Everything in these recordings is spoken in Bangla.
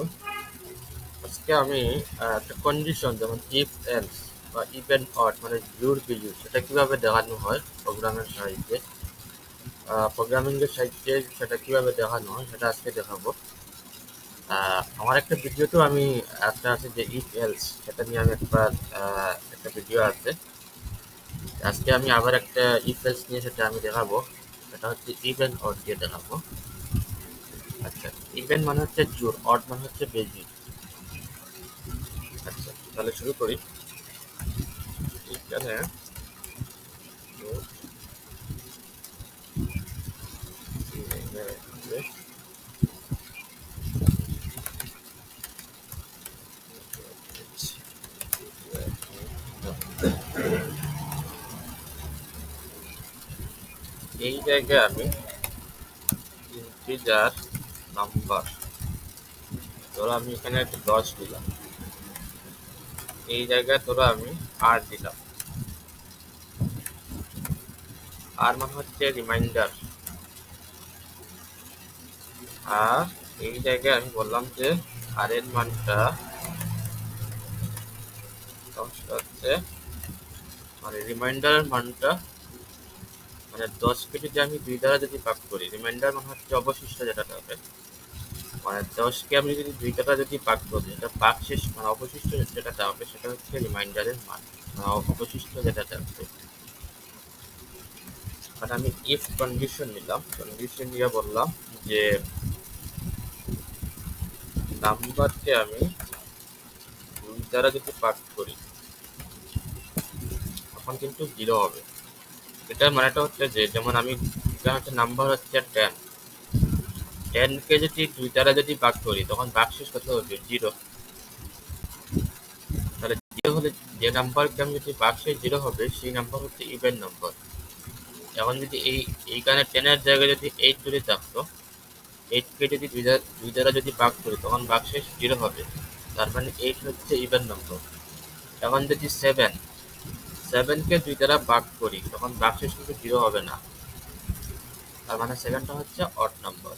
আলাইকুম। আজকে আমি একটা কন্ডিশন যেমন ইফ এলস বা ইভেন অড মানে জোর বিজোড় সেটা কিভাবে দেখানো হয় প্রোগ্রামের সাহায্যে, প্রোগ্রামিং এর সাহায্যে সেটা কিভাবে দেখানো হয় সেটা আজকে দেখাবো। আমার একটা ভিডিওতেও আমি একটা আছে যে ইফ এলস সেটা নিয়ে আমি একটা ভিডিও আছে। আজকে আমি আবার একটা ইফ এলস নিয়ে সেটা আমি দেখাবো। সেটা হচ্ছে ইভেন অড দিয়ে দেখাবো। আচ্ছা, ইভেন মানে হচ্ছে জোর, অড মানে হচ্ছে বেজোড়। আচ্ছা, তাহলে শুরু করি। এখানে এই জায়গায় আমি ইন্টিজার নাম্বার, ধরো আমি এখানে একটা 10 দিলাম, এই জায়গায় ধরো আমি আর দিলাম। আর মানে হচ্ছে রিমাইন্ডার। আর এই জায়গায় আমি বললাম যে আর এর মানটা হচ্ছে মানে রিমাইন্ডারের মানটা মানে 10কে যদি আমি 2 দ্বারা যদি ভাগ করি, রিমাইন্ডার মানে হচ্ছে অবশিষ্ট যেটা হবে, মানে 10কে আমি যদি 2 দ্বারা যদি ভাগ করি এটা ভাগ শেষ মানে অবশিষ্ট যেটা হবে সেটা হচ্ছে রিমাইন্ডারের মান, অবশিষ্ট যেটা থাকবে। আর আমি ইফ কন্ডিশন নিলাম, কন্ডিশন নিয়ে বললাম যে নাম্বারকে আমি 2 দ্বারা যদি ভাগ করি তখন কিন্তু 0 হবে। এটার মানেটা হচ্ছে যে যেমন আমি এখানে হচ্ছে নাম্বার হচ্ছে 10, 10কে যদি 2 দ্বারা যদি ভাগ করি তখন ভাগশেষ কত হবে? 0। তাহলে 0 হলে যে নাম্বারকে আমি যদি ভাগশেষ 0 হবে সেই নাম্বার হচ্ছে ইভেন নাম্বার। এখন যদি এইখানে 10 এর জায়গায় যদি 8 যদি থাকতো, 8কে যদি 2 দ্বারা যদি ভাগ করি তখন ভাগশেষ 0 হবে, তার মানে 8 হচ্ছে ইভেন নম্বর। এখন যদি 7কে 2 দ্বারা ভাগ করি তখন ভাগশেষ কিন্তু 0 হবে না, তার মানে 7টা হচ্ছে অড নাম্বার।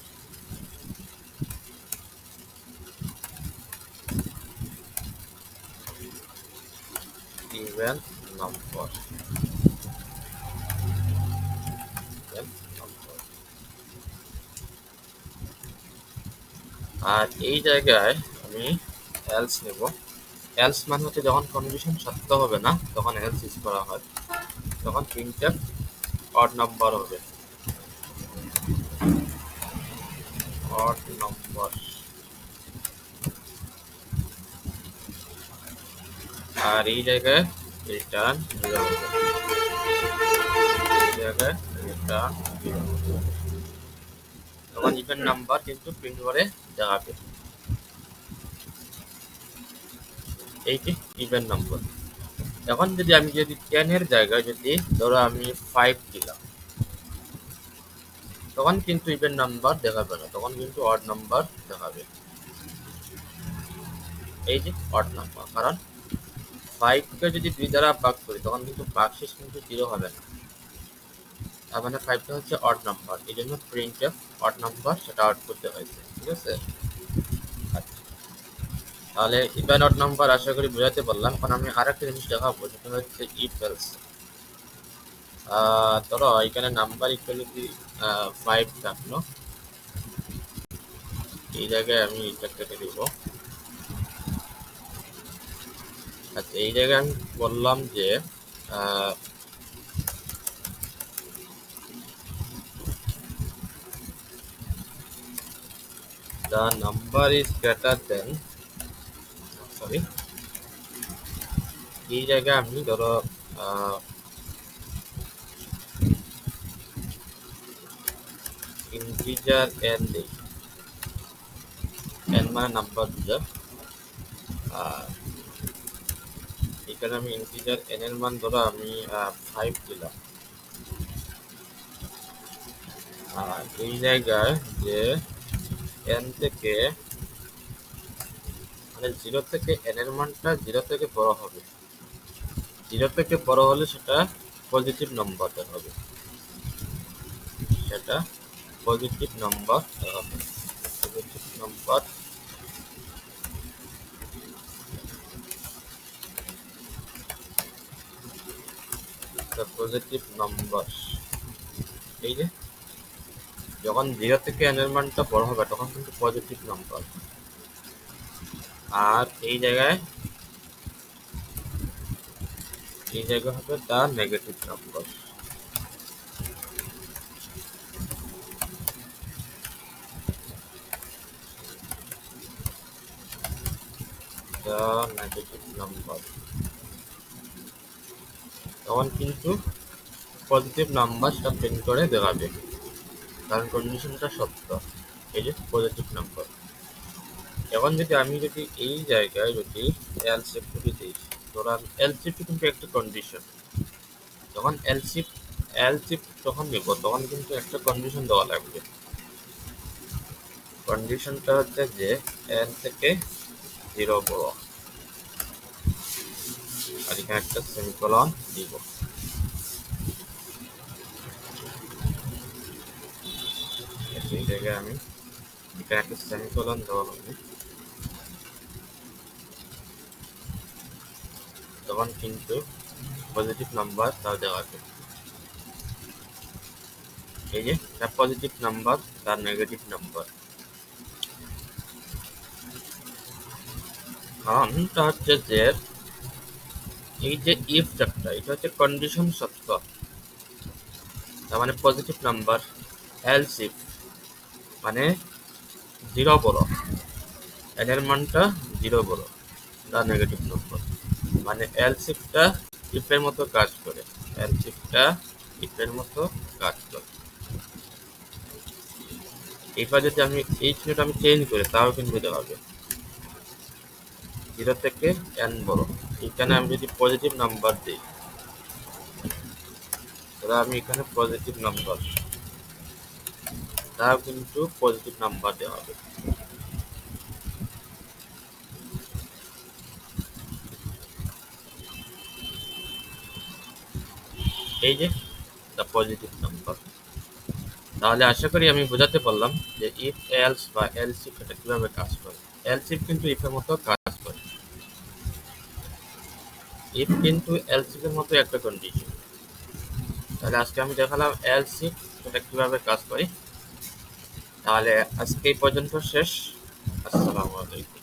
ইভেন নম্বর, আর এই জায়গায় আমি এলস নেব। এলস মানে হচ্ছে যখন কন্ডিশন সত্য হবে না তখন এলস ইউজ করা হয়, তখন প্রিন্টএফ অড নাম্বার হবে, অড নম্বর। আর এই জায়গায় রিটার্ন 0 হবে, এই জায়গায় রিটার্ন 0 হবে, তখন ইভেন নাম্বার কিন্তু প্রিন্ট করে দেখাবে। এইটি ইভেন নাম্বার। এখন যদি আমি 10 এর জায়গায় যদি ধরো আমি 5 দিলাম তখন কিন্তু ইভেন নাম্বার দেখাবে না, তখন কিন্তু অড নাম্বার দেখাবে। এই যে অড নাম্বার, কারণ 5কে যদি 2 দ্বারা ভাগ করি তখন কিন্তু ভাগশেষ কিন্তু 0 হবে না, তার মানে 5টা হচ্ছে অড নাম্বার, এই জন্য প্রিন্টএফ অড নাম্বার সেটা আউট করতে হয়েছে। ঠিক আছে, তাহলে ইভেন অড নাম্বার আশা করি বোঝাতে পারলাম। কারণ আমি আর একটা জিনিস দেখাবো, সেটা হচ্ছে ইফ এলস। ধরো এখানে নাম্বার ইকুয়ালিটি 5 থাকলো, এই জায়গায় আমি এটা কেটে দিব। আচ্ছা, এই জায়গায় আমি বললাম যে the number is greater than, sorry, এই জায়গায় আমি ধরো ইন্টিজার n দিই, n মানে নাম্বার বুঝা। আর এখানে আমি ইন্টিজার n এর মান ধরো আমি 5 দিলাম। আর এই জায়গায় যে n থেকে মানে 0 থেকে n এর মানটা 0 থেকে বড় হবে, 0 থেকে বড় হলে সেটা পজিটিভ নাম্বার হবে, সেটা পজিটিভ নাম্বার হবে, positive number the positive number. এই যে যখন 0 থেকে n এর মানটা বড় হবে তখন কিন্তু পজিটিভ নাম্বার, আর এই জায়গায় হবে the negative number. The negative number তখন কিন্তু পজিটিভ নাম্বারটা প্রিন্ট করে দেখাবে, কারণ কন্ডিশনটা সত্য। এই যে পজিটিভ নাম্বার। এখন আমি যদি এই জায়গায় যদি এলসিফ দিই, ধরান এলসিফ কিন্তু একটা কন্ডিশন। যখন এলসিফ যখন নিব তখন কিন্তু একটা কন্ডিশন দেওয়া লাগবে। কন্ডিশনটা হচ্ছে যে n থেকে 0 বড়, আর এখানে একটা সেমিকোলন দিব। এই জায়গায় আমি এখানে একটা সেমিকোলন দেওয়া হবে, তখন কিন্তু পজিটিভ নাম্বার তার দেওয়াবে। এই যে পজিটিভ নাম্বার তার নেগেটিভ নাম্বার। কারণটা হচ্ছে যে এই যে ইফ টা এটা হচ্ছে কন্ডিশন সত্য, তার মানে পজিটিভ নাম্বার। এলস ইফ মানে 0 বড়, n এর মানটা 0 বড়, তার নেগেটিভ নাম্বার। মানে এলস ইফটা ইফের মতো কাজ করে, এলস ইফটা ইফের মতো কাজ করে। এবার যদি আমি এই চিহ্নটা আমি চেঞ্জ করি তাও কিন্তু দেখাবে 0 থেকে n বড়। এখানে আমি যদি পজিটিভ নাম্বার দিই, তাহলে আমি এখানে পজিটিভ নাম্বার, তাও কিন্তু পজিটিভ নাম্বার দেওয়া হবে। এই যে দ্য পজিটিভ নাম্বার। তাহলে আশা করি আমি বোঝাতে পারলাম যে ইফ এলস বা এলসিফ এটা কিভাবে কাজ করে। এলসিফ কিন্তু ইফের মতো কাজ করে, ইফ কিন্তু এলসিফ এর মতো একটা কন্ডিশন। তাহলে আজকে আমি দেখালাম এলসিফ এটা কিভাবে কাজ করে। তাহলে আজকে এই পর্যন্ত শেষ। আসসালামু আলাইকুম।